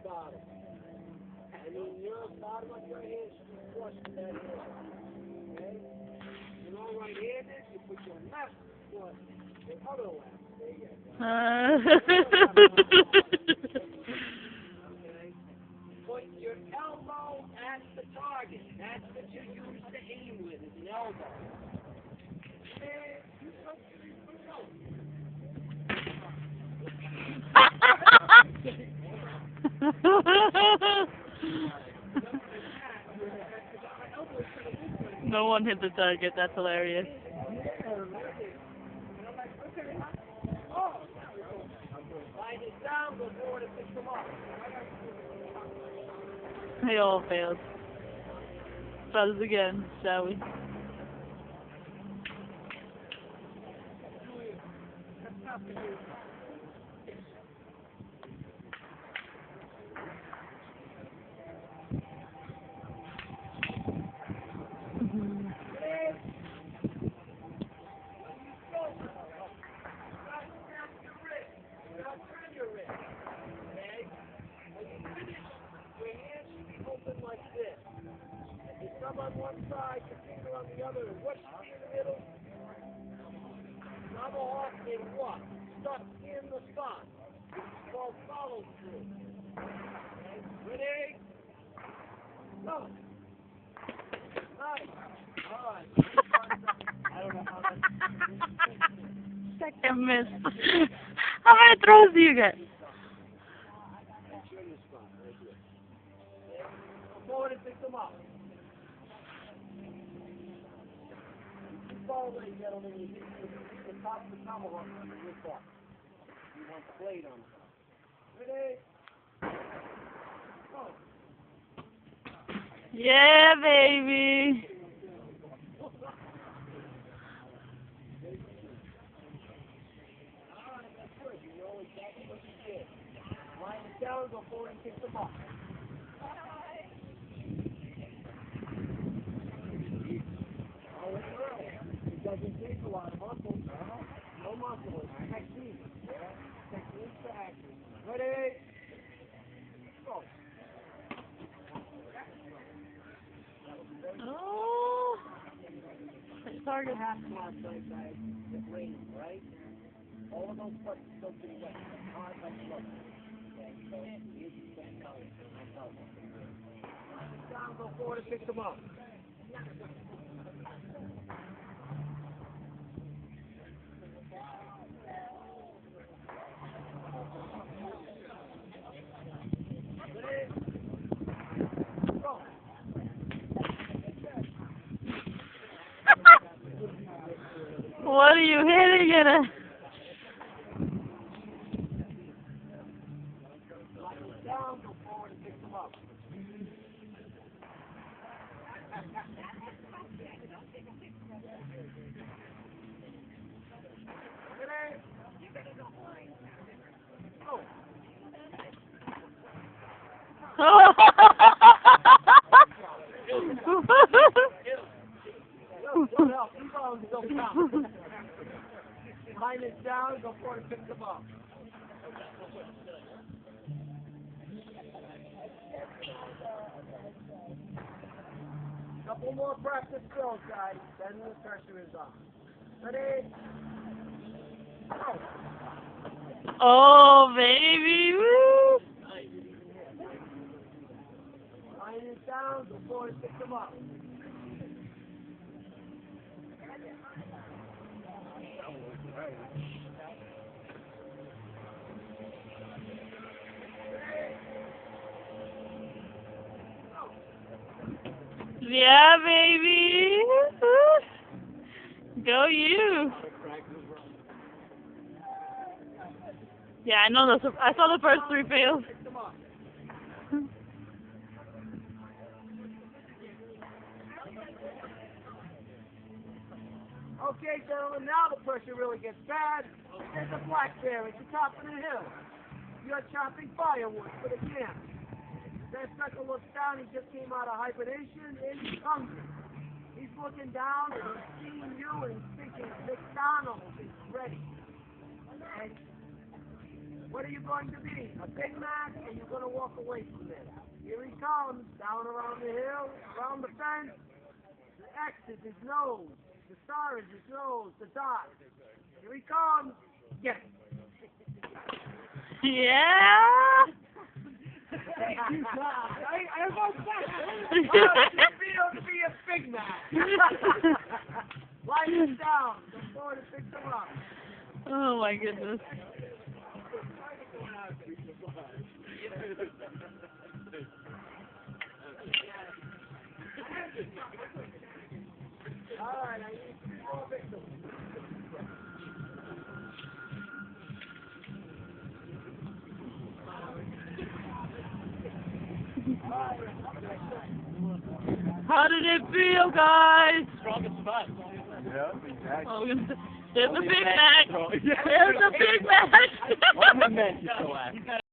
bottom. And then your bottom of your hand should be flush with that hand. Okay? You're all right-handed, you put your left foot, the other left. There you go. Okay? Put your elbow at the target. That's what you use to aim with, is an elbow. And you go. No one hit the target. That's hilarious. They all failed. Try this again, shall we? On one side, your finger on the other, and what should be in the middle? Double off in what? Stuck in the spot. It's called follow through. Okay, ready? Go. Nice. All right. I don't know how that's... Second miss. How many throws do you get? That's your spot right here. Go forward and pick them up. Always, gentlemen, you hit the top of the tomahawk on the rib bar. You want the blade on top. Ready? Go. Yeah, baby. Alright, that's good. You know exactly what you did. Line it down, go forward and kick them off. Doesn't take a lot of muscle. No muscle. Technique. Technique for action. Ready? Go. Oh. Target. Half last night, guys. It rained, right? All of those parts are still pretty wet. Hard like slow. Okay, so here's the second color. Down, go forward and pick them up. What are you hitting it at? Down, go forward and pick them up. Line it down, go forward and pick them up. Couple more practice throws, guys. Then the pressure is on. Ready? Go. Oh, baby. Woo. Line it down, go forward and pick them up. Yeah, baby. Go you. Yeah, I know those. I saw the first three fails. Okay, gentlemen, now the pressure really gets bad. There's a black bear at the top of the hill. You're chopping firewood for the camp. That sucker looks down, he just came out of hibernation, and he's hungry. He's looking down, and he's seeing you, and he's thinking, McDonald's is ready. Okay? What are you going to be? A Big Mac, and you're going to walk away from there. Here he comes, down around the hill, around the fence. The X is his nose. The star is his nose. The dot. Here he comes. Get it. Yeah. I won't say it. How does it feel to be a Big Mac? Lie him down before it picks him up. Oh my goodness. All right, I need 3 more victims. How did it feel, guys? Strongest spot. Yeah, exactly. Oh, there's the Big Mac. There's the Big Mac. What a man you so at.